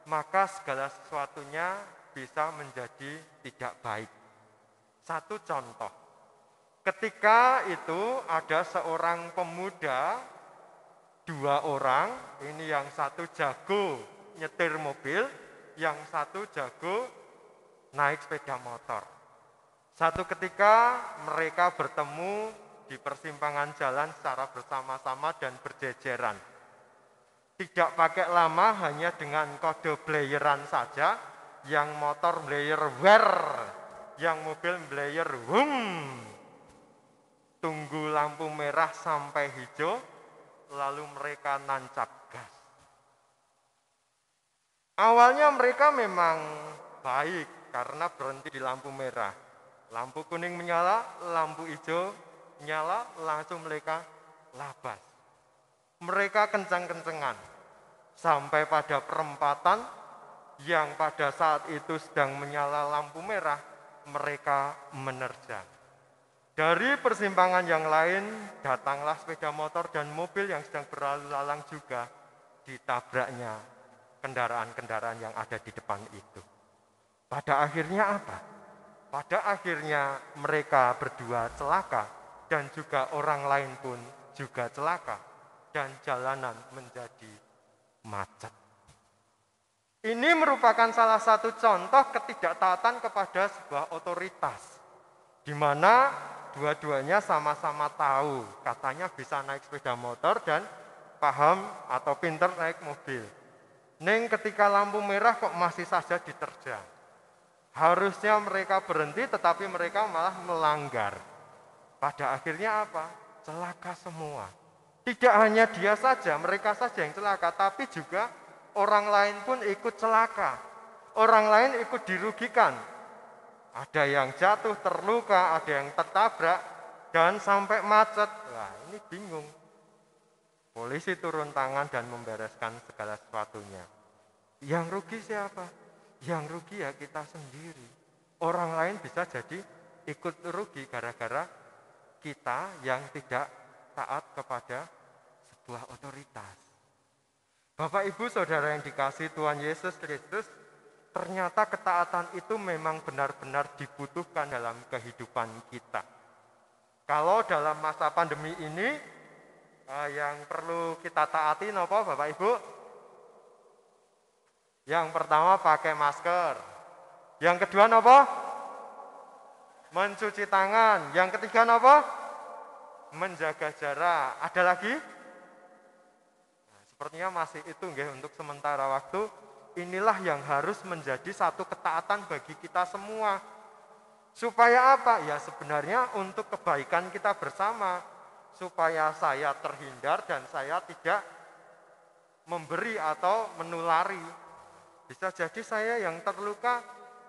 maka segala sesuatunya bisa menjadi tidak baik. Satu contoh, ketika itu ada seorang pemuda, 2 orang, ini yang satu jago nyetir mobil, yang satu jago naik sepeda motor. Satu ketika mereka bertemu di persimpangan jalan secara bersama-sama dan berjejeran. Tidak pakai lama, hanya dengan kode blayeran saja, yang motor blayer wer, yang mobil blayer hum. Tunggu lampu merah sampai hijau, lalu mereka nancap gas. Awalnya mereka memang baik karena berhenti di lampu merah. Lampu kuning menyala, lampu hijau nyala, langsung mereka labas. Mereka kencang-kencengan sampai pada perempatan yang pada saat itu sedang menyala lampu merah, mereka menerjang. Dari persimpangan yang lain datanglah sepeda motor dan mobil yang sedang berlalu lalang juga, ditabraknya kendaraan-kendaraan yang ada di depan itu. Pada akhirnya apa? Pada akhirnya mereka berdua celaka dan juga orang lain pun juga celaka dan jalanan menjadi macet. Ini merupakan salah satu contoh ketidaktaatan kepada sebuah otoritas, di mana dua-duanya sama-sama tahu katanya bisa naik sepeda motor dan paham atau pinter naik mobil. Neng ketika lampu merah kok masih saja diterjang. Harusnya mereka berhenti tetapi mereka malah melanggar. Pada akhirnya apa? Celaka semua. Tidak hanya dia saja, mereka saja yang celaka, tapi juga orang lain pun ikut celaka. Orang lain ikut dirugikan. Ada yang jatuh, terluka, ada yang tertabrak, dan sampai macet. Wah, ini bingung. Polisi turun tangan dan membereskan segala sesuatunya. Yang rugi siapa? Yang rugi ya kita sendiri. Orang lain bisa jadi ikut rugi gara-gara kita yang tidak taat kepada sebuah otoritas. Bapak, Ibu, Saudara yang dikasihi Tuhan Yesus Kristus, ternyata ketaatan itu memang benar-benar dibutuhkan dalam kehidupan kita. Kalau dalam masa pandemi ini, yang perlu kita taati apa Bapak Ibu? Yang pertama pakai masker. Yang kedua apa? Mencuci tangan. Yang ketiga apa? Menjaga jarak. Ada lagi? Nah, sepertinya masih itu nggih untuk sementara waktu. Inilah yang harus menjadi satu ketaatan bagi kita semua. Supaya apa? Ya sebenarnya untuk kebaikan kita bersama. Supaya saya terhindar dan saya tidak memberi atau menulari. Bisa jadi saya yang terluka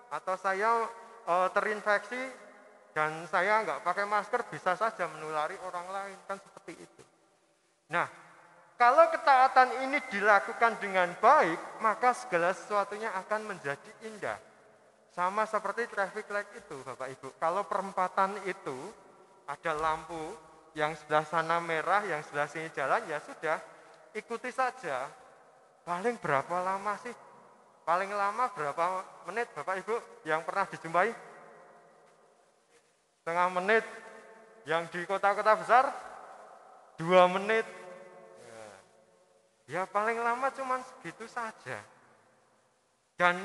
atau saya terinfeksi dan saya nggak pakai masker bisa saja menulari orang lain, kan seperti itu. Nah, kalau ketaatan ini dilakukan dengan baik, maka segala sesuatunya akan menjadi indah. Sama seperti traffic light itu, Bapak Ibu. Kalau perempatan itu ada lampu yang sebelah sana merah, yang sebelah sini jalan, ya sudah, ikuti saja. Paling berapa lama sih? Paling lama berapa menit Bapak Ibu yang pernah dijumpai? Setengah menit. Yang di kota-kota besar 2 menit. Ya paling lama cuma segitu saja. Dan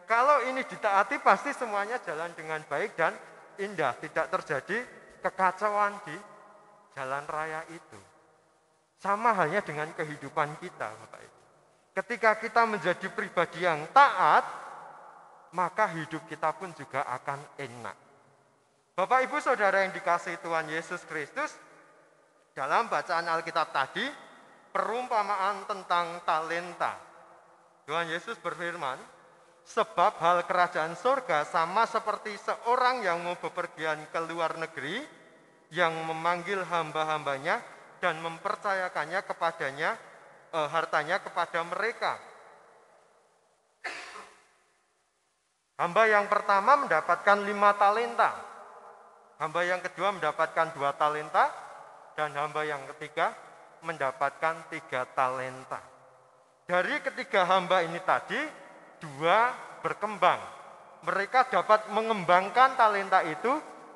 kalau ini ditaati pasti semuanya jalan dengan baik dan indah. Tidak terjadi kekacauan di jalan raya itu. Sama halnya dengan kehidupan kita Bapak Ibu. Ketika kita menjadi pribadi yang taat, maka hidup kita pun juga akan enak. Bapak, Ibu, Saudara yang dikasihi Tuhan Yesus Kristus, dalam bacaan Alkitab tadi, perumpamaan tentang talenta. Tuhan Yesus berfirman, sebab hal kerajaan surga sama seperti seorang yang mau bepergian ke luar negeri, yang memanggil hamba-hambanya dan mempercayakannya kepadanya, hartanya kepada mereka. Hamba yang pertama mendapatkan 5 talenta. Hamba yang kedua mendapatkan 2 talenta. Dan hamba yang ketiga mendapatkan 3 talenta. Dari ketiga hamba ini tadi, 2 berkembang. Mereka dapat mengembangkan talenta itu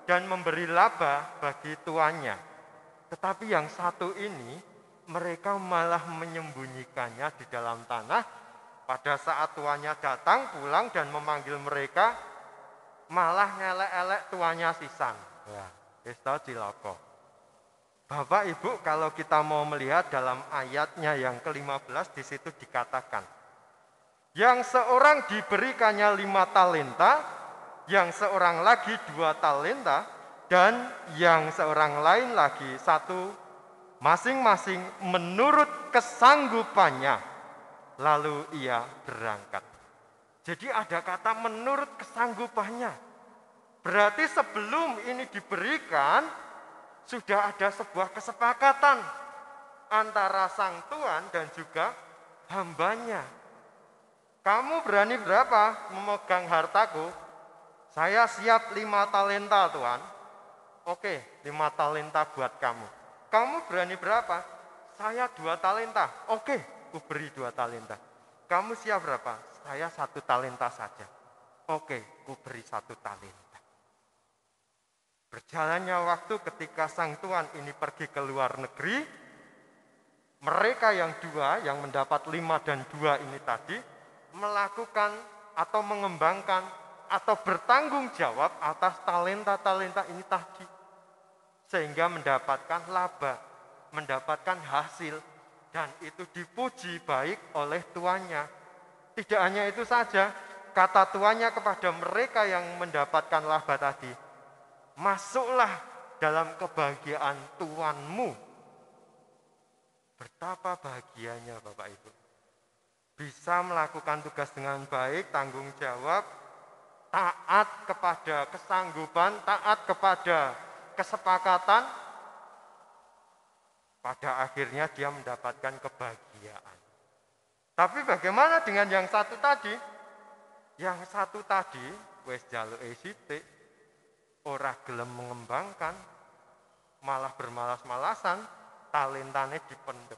dan memberi laba bagi tuannya. Tetapi yang satu ini, mereka malah menyembunyikannya di dalam tanah. Pada saat tuannya datang pulang dan memanggil mereka, malah ngelek-elek tuannya sisan. Ya, itu cilaka. Bapak Ibu, kalau kita mau melihat dalam ayatnya yang ke-15 di situ dikatakan, yang seorang diberikannya 5 talenta, yang seorang lagi 2 talenta, dan yang seorang lain lagi 1, masing-masing menurut kesanggupannya, lalu ia berangkat. Jadi ada kata menurut kesanggupannya. Berarti sebelum ini diberikan, sudah ada sebuah kesepakatan antara sang tuan dan juga hambanya. Kamu berani berapa memegang hartaku? Saya siap 5 talenta, Tuan. Oke, 5 talenta buat kamu. Kamu berani berapa? Saya 2 talenta. Oke, ku beri 2 talenta. Kamu siap berapa? Saya 1 talenta saja. Oke, ku beri 1 talenta. Berjalannya waktu ketika sang tuan ini pergi ke luar negeri, mereka yang 2, yang mendapat 5 dan 2 ini tadi, melakukan atau mengembangkan atau bertanggung jawab atas talenta-talenta ini tadi. Sehingga mendapatkan laba, mendapatkan hasil, dan itu dipuji baik oleh tuannya. Tidak hanya itu saja, kata tuannya kepada mereka yang mendapatkan laba tadi, masuklah dalam kebahagiaan tuanmu. Betapa bahagianya Bapak Ibu. Bisa melakukan tugas dengan baik, tanggung jawab, taat kepada kesanggupan, taat kepada kesepakatan, pada akhirnya dia mendapatkan kebahagiaan. Tapi bagaimana dengan yang satu tadi? Yang satu tadi, wis jaluke sithik, ora gelem mengembangkan, malah bermalas-malasan, talentane dipendem.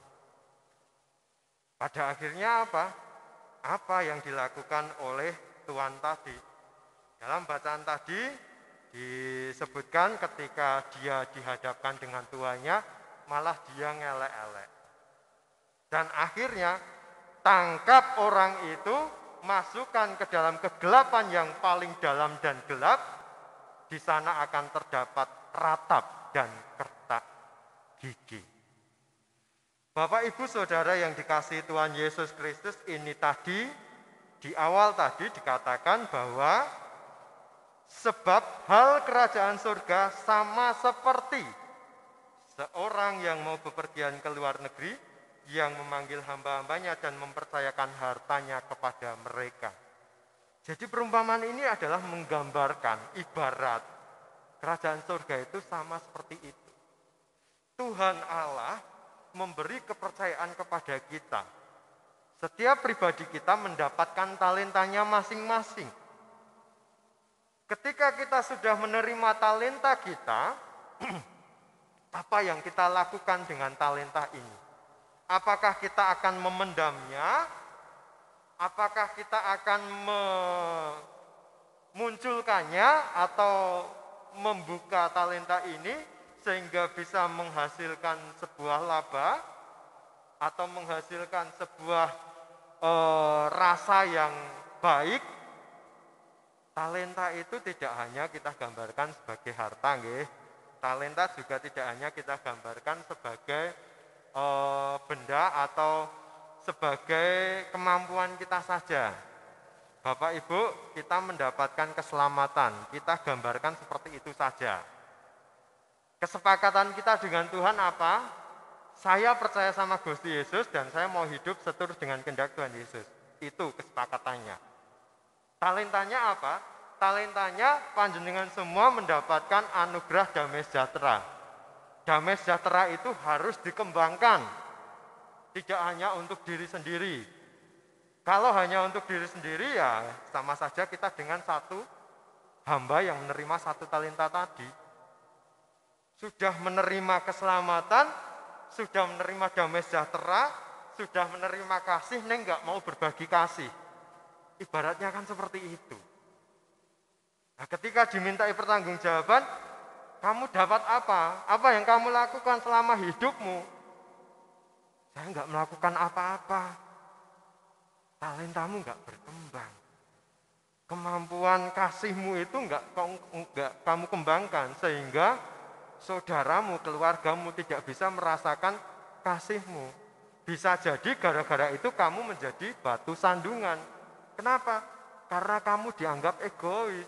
Pada akhirnya apa? Apa yang dilakukan oleh tuan tadi? Dalam bacaan tadi disebutkan ketika dia dihadapkan dengan tuannya, malah dia ngelek-elek. Dan akhirnya tangkap orang itu, masukkan ke dalam kegelapan yang paling dalam dan gelap. Di sana akan terdapat ratap dan kertak gigi. Bapak Ibu Saudara yang dikasihi Tuhan Yesus Kristus, ini tadi di awal tadi dikatakan bahwa sebab hal kerajaan surga sama seperti seorang yang mau bepergian ke luar negeri, yang memanggil hamba-hambanya dan mempercayakan hartanya kepada mereka. Jadi perumpamaan ini adalah menggambarkan ibarat kerajaan surga itu sama seperti itu. Tuhan Allah memberi kepercayaan kepada kita. Setiap pribadi kita mendapatkan talentanya masing-masing. Ketika kita sudah menerima talenta kita, apa yang kita lakukan dengan talenta ini? Apakah kita akan memendamnya? Apakah kita akan memunculkannya atau membuka talenta ini sehingga bisa menghasilkan sebuah laba atau menghasilkan sebuah rasa yang baik? Talenta itu tidak hanya kita gambarkan sebagai harta, nggih. Talenta juga tidak hanya kita gambarkan sebagai benda atau sebagai kemampuan kita saja. Bapak Ibu, kita mendapatkan keselamatan, kita gambarkan seperti itu saja. Kesepakatan kita dengan Tuhan apa? Saya percaya sama Gusti Yesus dan saya mau hidup seturut dengan kehendak Tuhan Yesus. Itu kesepakatannya. Talentanya apa? Talentanya panjenengan semua mendapatkan anugerah damai sejahtera. Damai sejahtera itu harus dikembangkan. Tidak hanya untuk diri sendiri. Kalau hanya untuk diri sendiri ya sama saja kita dengan satu hamba yang menerima 1 talenta tadi. Sudah menerima keselamatan, sudah menerima damai sejahtera, sudah menerima kasih, neng nggak mau berbagi kasih. Ibaratnya kan seperti itu. Nah, ketika dimintai pertanggungjawaban, kamu dapat apa? Apa yang kamu lakukan selama hidupmu? Saya nggak melakukan apa-apa. Talentamu nggak berkembang. Kemampuan kasihmu itu nggak kamu kembangkan sehingga saudaramu, keluargamu tidak bisa merasakan kasihmu. Bisa jadi gara-gara itu kamu menjadi batu sandungan. Kenapa? Karena kamu dianggap egois.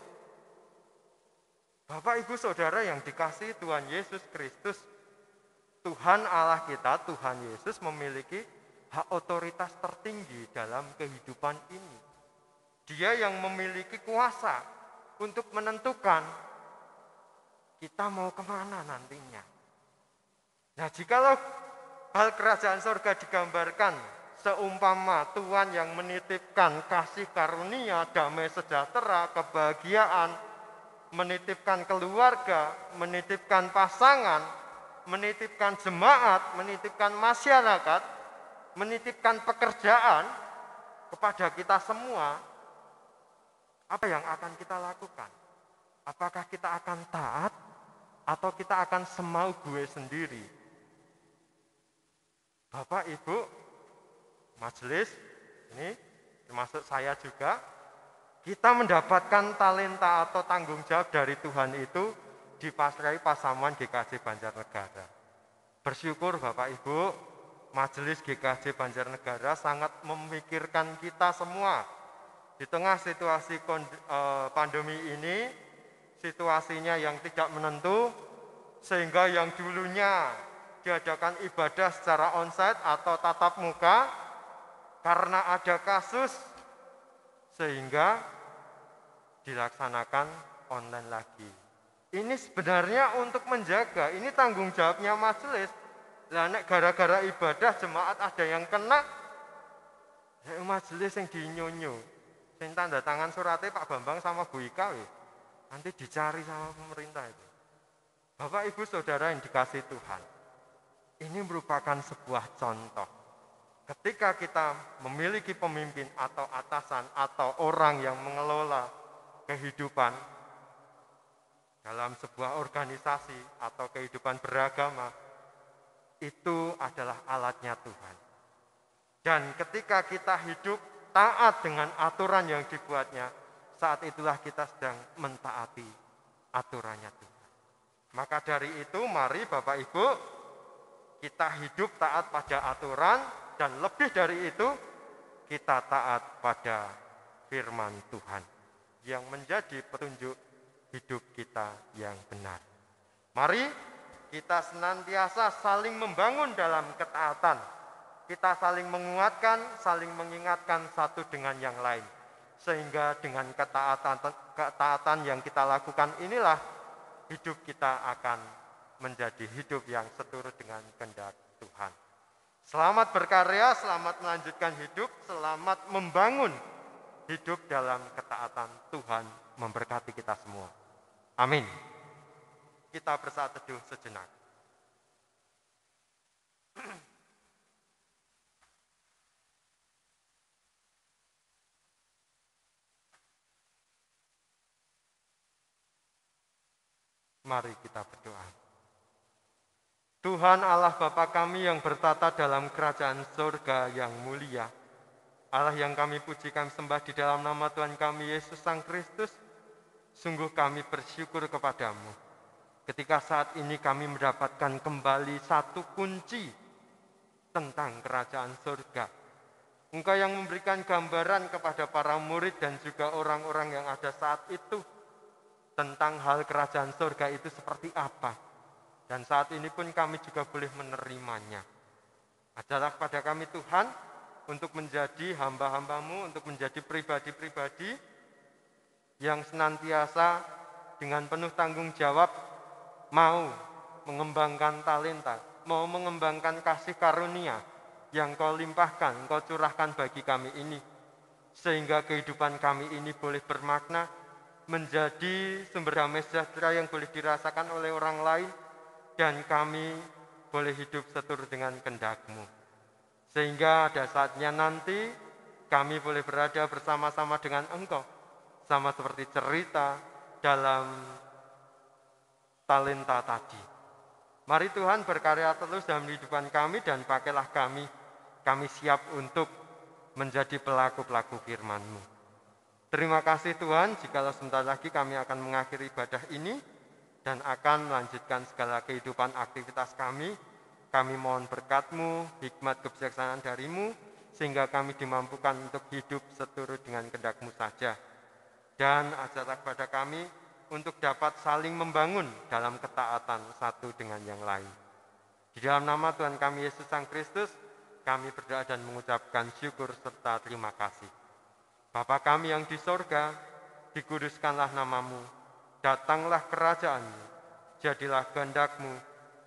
Bapak Ibu Saudara yang dikasihi Tuhan Yesus Kristus, Tuhan Allah kita, Tuhan Yesus memiliki hak otoritas tertinggi dalam kehidupan ini. Dia yang memiliki kuasa untuk menentukan kita mau kemana nantinya. Nah, jikalau hal kerajaan surga digambarkan seumpama Tuhan yang menitipkan kasih karunia, damai sejahtera, kebahagiaan, menitipkan keluarga, menitipkan pasangan, menitipkan jemaat, menitipkan masyarakat, menitipkan pekerjaan kepada kita semua, apa yang akan kita lakukan? Apakah kita akan taat atau kita akan semau gue sendiri? Bapak, Ibu, majelis, ini termasuk saya juga, kita mendapatkan talenta atau tanggung jawab dari Tuhan itu di Pasrai Pasamuan GKJ Banjarnegara. Bersyukur Bapak Ibu, majelis GKJ Banjarnegara sangat memikirkan kita semua. Di tengah situasi pandemi ini, situasinya yang tidak menentu, sehingga yang dulunya diadakan ibadah secara onsite atau tatap muka, karena ada kasus, sehingga dilaksanakan online lagi. Ini sebenarnya untuk menjaga, ini tanggung jawabnya majelis. Lah nek gara-gara ibadah jemaat ada yang kena, ya majelis yang dinyonyo. Sing tanda tangan suratnya Pak Bambang sama Bu Ika, nanti dicari sama pemerintah itu. Bapak, Ibu, Saudara yang dikasihi Tuhan, ini merupakan sebuah contoh. Ketika kita memiliki pemimpin atau atasan atau orang yang mengelola kehidupan dalam sebuah organisasi atau kehidupan beragama, itu adalah alatnya Tuhan. Dan ketika kita hidup taat dengan aturan yang dibuatnya, saat itulah kita sedang mentaati aturannya Tuhan. Maka dari itu, mari Bapak Ibu, kita hidup taat pada aturan, dan lebih dari itu, kita taat pada firman Tuhan yang menjadi petunjuk hidup kita yang benar. Mari kita senantiasa saling membangun dalam ketaatan. Kita saling menguatkan, saling mengingatkan satu dengan yang lain. Sehingga dengan ketaatan yang kita lakukan inilah hidup kita akan menjadi hidup yang seturut dengan kehendak Tuhan. Selamat berkarya, selamat melanjutkan hidup, selamat membangun hidup dalam ketaatan. Tuhan memberkati kita semua. Amin. Kita bersatu teduh sejenak. Mari kita berdoa. Tuhan Allah Bapa kami yang bertata dalam kerajaan surga yang mulia, Allah yang kami puji, kami sembah di dalam nama Tuhan kami Yesus Sang Kristus, sungguh kami bersyukur kepadamu. Ketika saat ini kami mendapatkan kembali satu kunci tentang kerajaan surga. Engkau yang memberikan gambaran kepada para murid dan juga orang-orang yang ada saat itu tentang hal kerajaan surga itu seperti apa. Dan saat ini pun kami juga boleh menerimanya. Ajarlah kepada kami Tuhan untuk menjadi hamba-hambamu, untuk menjadi pribadi-pribadi yang senantiasa dengan penuh tanggung jawab mau mengembangkan talenta, mau mengembangkan kasih karunia yang kau limpahkan, kau curahkan bagi kami ini. Sehingga kehidupan kami ini boleh bermakna, menjadi sumber damai sejahtera yang boleh dirasakan oleh orang lain, dan kami boleh hidup seturut dengan kehendak-Mu. Sehingga ada saatnya nanti kami boleh berada bersama-sama dengan Engkau, sama seperti cerita dalam talenta tadi. Mari Tuhan berkarya terus dalam kehidupan kami dan pakailah kami. Kami siap untuk menjadi pelaku-pelaku firman-Mu. Terima kasih Tuhan, jikalau sebentar lagi kami akan mengakhiri ibadah ini dan akan melanjutkan segala kehidupan aktivitas kami. Kami mohon berkat-Mu, hikmat kebijaksanaan dari-Mu, sehingga kami dimampukan untuk hidup seturut dengan kehendak-Mu saja. Dan ajarlah kepada kami untuk dapat saling membangun dalam ketaatan satu dengan yang lain. Di dalam nama Tuhan kami Yesus Sang Kristus, kami berdoa dan mengucapkan syukur serta terima kasih. Bapa kami yang di sorga, dikuduskanlah namamu, datanglah kerajaanmu, jadilah kehendak-mu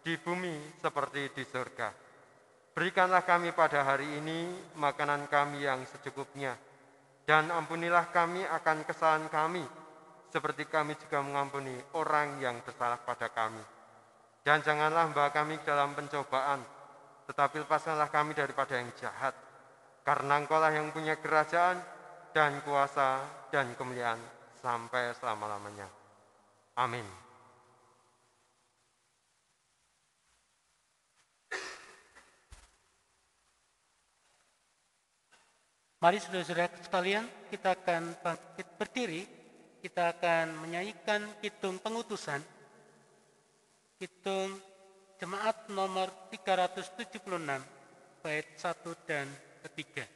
di bumi seperti di surga. Berikanlah kami pada hari ini makanan kami yang secukupnya, dan ampunilah kami akan kesalahan kami, seperti kami juga mengampuni orang yang bersalah pada kami. Dan janganlah membawa kami ke dalam pencobaan, tetapi lepaskanlah kami daripada yang jahat. Karena Engkau-lah yang punya kerajaan dan kuasa dan kemuliaan sampai selama-lamanya. Amin. Mari saudara-saudara sekalian, kita akan bangkit berdiri, kita akan menyanyikan Kidung Pengutusan, Kidung Jemaat nomor 376, bait 1 dan ketiga.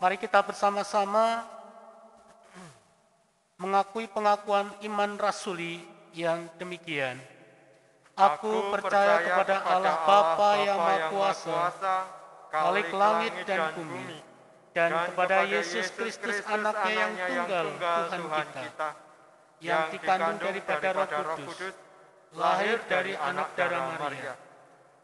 Mari kita bersama-sama mengakui pengakuan iman rasuli yang demikian. Aku percaya kepada Allah Bapa yang Maha Kuasa, Khalik langit dan bumi, dan kepada Yesus Kristus anaknya yang tunggal Tuhan kita, yang dikandung daripada Roh Kudus, lahir dari anak darah Maria,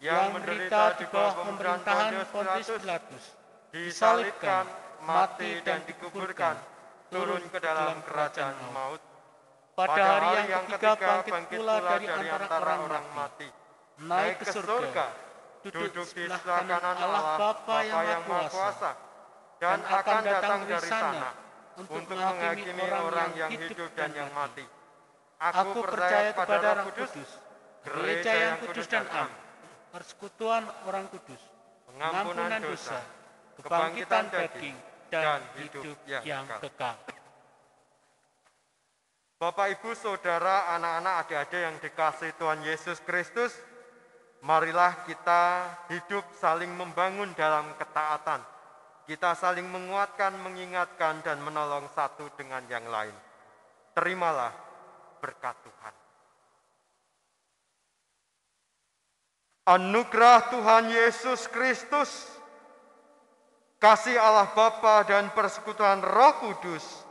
yang menderita di bawah pemerintahan Pontius Pilatus, disalibkan, mati dan dikuburkan, turun ke dalam kerajaan maut. Pada hari yang ketiga bangkit pula dari antara orang mati, naik ke surga, duduk di sebelah kanan Allah Bapa yang Maha Kuasa, dan akan datang dari sana untuk menghakimi orang yang hidup dan yang mati. Aku percaya kepada Roh Kudus, gereja yang kudus dan am, persekutuan orang kudus, pengampunan dosa, kebangkitan daging, dan hidup yang kekal. Bapak, Ibu, Saudara, anak-anak, adik-adik yang dikasihi Tuhan Yesus Kristus, marilah kita hidup saling membangun dalam ketaatan. Kita saling menguatkan, mengingatkan, dan menolong satu dengan yang lain. Terimalah berkat Tuhan. anugerah Tuhan Yesus Kristus, kasih Allah Bapa dan persekutuan Roh Kudus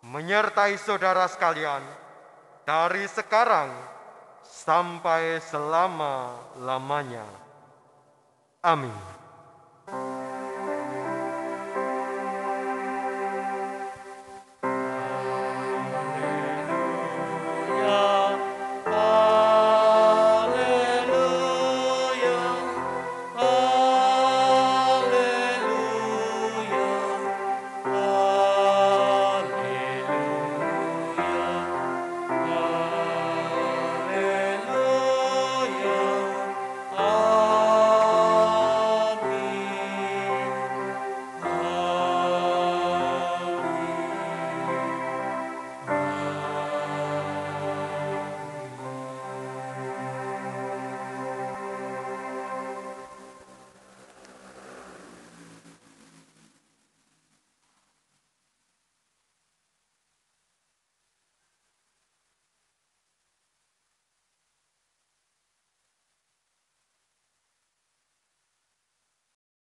menyertai saudara sekalian dari sekarang sampai selama-lamanya. Amin.